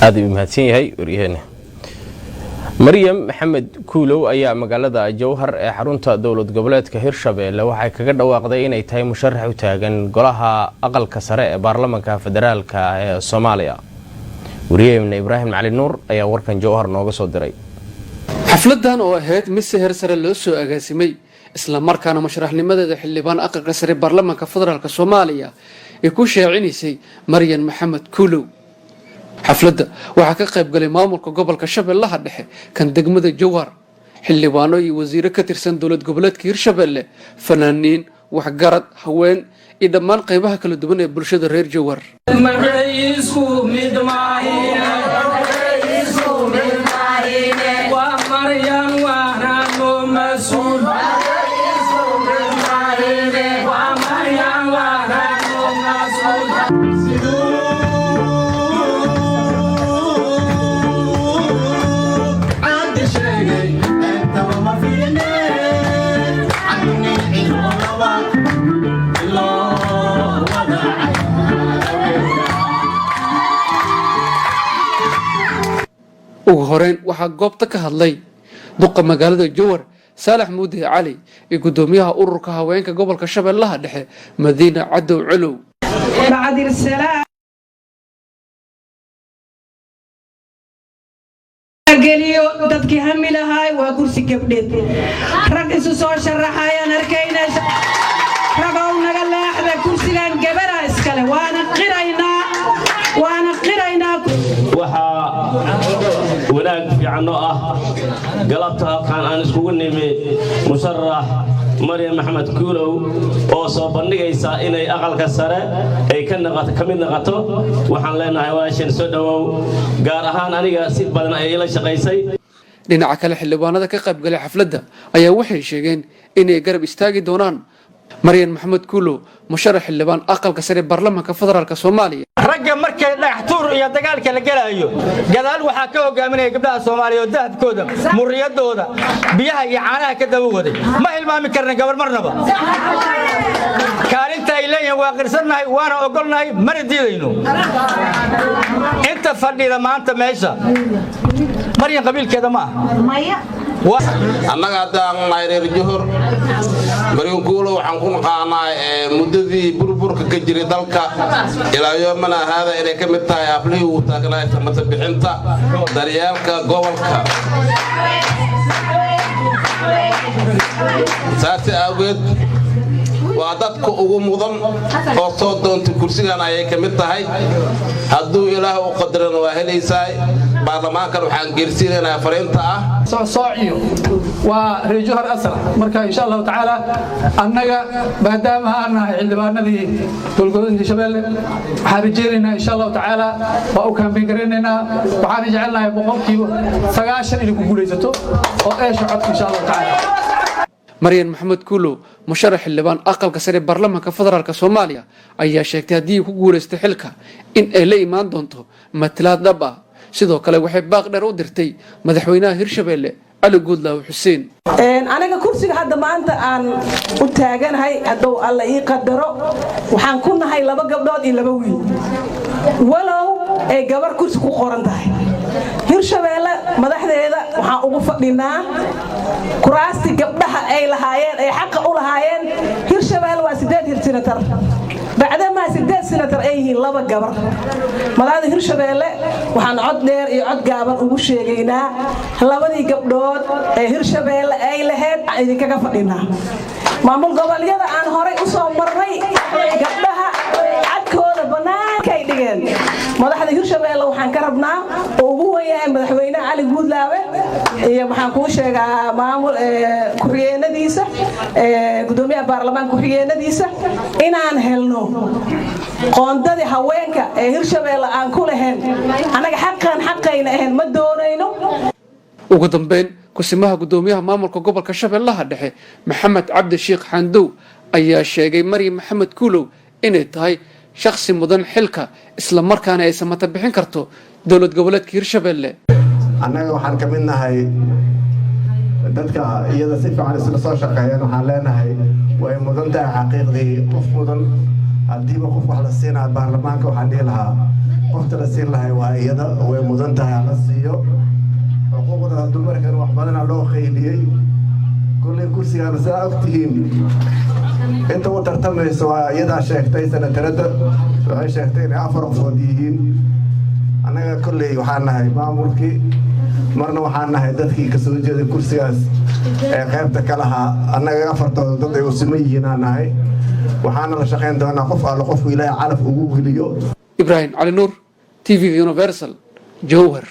هذه مهتين هاي وريهنا مريم محمد كولو أيا مقالة جوهر حرونتا دولة قبلات كهيرشابيل waxay kaga dhawaaqday inay tahay musharax u taagan golaha aqalka sare ee baarlamaanka federaalka ee Soomaaliya wariyayna Ibrahim Cali Nuur ayaa warkan jawhar nooga soo diray xafladan oo ahayd mid si heer sare loo soo agaasimay isla markaana musharaxnimadeeda xildhibaan aqalka sare baarlamaanka federaalka Soomaaliya ee ku sheecinayay Maryan Maxamed Kuulow xafladda waxa ka qayb galay maamulka gobolka Shabeellaha Dhexe kan degmada Jowhar xildhibaano iyo wasiiro ka tirsan dowlad goboleedka Hirshabelle fanaaniin waxgarad haween iyo dhammaan qaybaha kala duwan ee bulshada reer Jowhar ugu horeen waxa goobta ka hadlay duqa magaalada Jowhar Saalax Muudi Cali ee gudoomiyaha ururka haweenka gobolka Shabeellaha Dhexe Madiina Cadow Culuw bacdir salaam geliyo dadkii hamilahay waa kursi gabdheed rag isu soo sharaxayaan arkayna ragow naga leexda kursigan gabadha iskale waana qiraynaa waxa wanaag fiican oo ah galabta halkaan aan iskugu nimi musharax Maryan Maxamed Kuulow oo soo bandhigaysa inay aqalka sare ay ka mid noqoto waxaan leenahay walaashin soo dhawow gaar ahaan aniga si badan ay ila shaqaysay dhinaca kale xildhibaanada ka qayb galay xafladda ayaa waxay sheegeen inay garab istaagi doonaan Maryan Maxamed Kuulow musharax xildhibaan aqalka sare baarlamaanka federaalka Soomaaliya ragga markay dhagaxtuur iyo dagaalka la galaayo gadaal waxa ka hogaaminaya gabdhaha Soomaaliyeed dahabkooda muriyadooda biyaha iyo caanaha ka daba waday ma hilmaami karna gabar marnaba kaalinta ay leeyahay waa qirsanahay waana ogolnahay mar diidayno inta fadhida maanta meesha Maryan qabiilkeeda ma aha annaga hadaan reer Jowhar Maryan Kuulow waxaan ku naqaanaa muddadii burburka ka jiray dalka ilaa yoomana hada inay ka mid tahay aflihii uu taagnaa samata bixinta daryeelka gobolka saasi awgeed waa dadka ugu mudan oo soo doonta kursigan ayay ka mid tahay hadduu Ilaahay u qadarana waa helaysaa baarlamaanka waxaan geersiinaynaa fariinta ah soociyo waa reer Jowhar asal marka insha Allah taala annaga maadaama aan nahay xildhibaanadii dowladda Shabeelle waxaan rajaynaynaa insha Allah taala waa u kaambeyn garanaynaa waxaan jecelnahay boqolkiiba 90 inay ku guuleysato oo ay shacabka insha Allah taala Maryan Maxamed Kuulow musharax xildhibaan aqalka sare baarlamaanka federaalka Soomaaliya ayaa sheegtay hadii uu ku guuleystay xilka in ay la imaan doonto matalaad dhab ah sidoo kale waxay baaq dheer u dirtay madaxweynaha Hirshabelle Ali Guudlaaw Xuseen aniga kursiga hadda maanta aan u taaganahay hadduu alla ii qadaro waxaan ku nahay laba gabdhood iyo laba wiil walow ay gabar kursi ku qoran tahay Hirshabelle madaxdeeda waxaan ugu fadhinaa kuraasti gabdhaha ay lahaayeen ay xaq u lahaayeen Hirshabelle waa 8 senator بعدما 8 سنتر أيه لبا جبر ملاذ هرشبيلة وحن عد دير يعد جابر وشيجينا لبا دي جبدود هرشبيلة أي لهاد عادي كجفرنا معمول قبل يدا عن هراي أصلا مري جبدها عد كود بنان كيدين ملاذ هرشبيلة وحن كربنا وهو يهم مدحوينا علي جود لاوي يا محن كوشة معمول كورينا ديسة قدومي البرلمان كورينا ديسة إن عن هلنو qoondadii haweenka ee Hirshabelle aan ku lahayn anaga xaqayna ahayn ma doonayno ugu dambeyn kusimaha gudoomiyaha maamulka gobolka Shabeellaha Dhexe Maxamed Cabdi Sheekh Xandow ayaa sheegay Maryan Maxamed Kuulow inay tahay shakhsi mudan xilka isla markaana ay samata bixin karto dowlad goboleedka Hirshabelle anaga waxaan ka mid nahay dadka iyada si fiican isla soo shaqeeyeen waxaan leenahay way mudan tahay xaqiiqdii qof mudan haddiiba qof wax la siinaa baarlamaanka waxaan dhihi lahaa qofta la siin lahay waa iyada way mudan tahay la siiyo xuquuqda dumarkan wax badana loo qayliyey kulley kursigaana saa ogtihiin inta u tartamayso waa iyadaa sheegtay sanatarada waxay sheegtay inay 4 qofood yihiin annaga kulley waxaan nahay maamulkii marna waxaan nahay dadkii ka soo jeeday kursigaas ee qaybta ka lahaa annaga 4 dad ay u siman yihiin aan nahay waxaana la shaqayn doonaa qof alla qofku ilaahay calaf ugu geliyo ibraahim cali nuur TV Universal Jowhar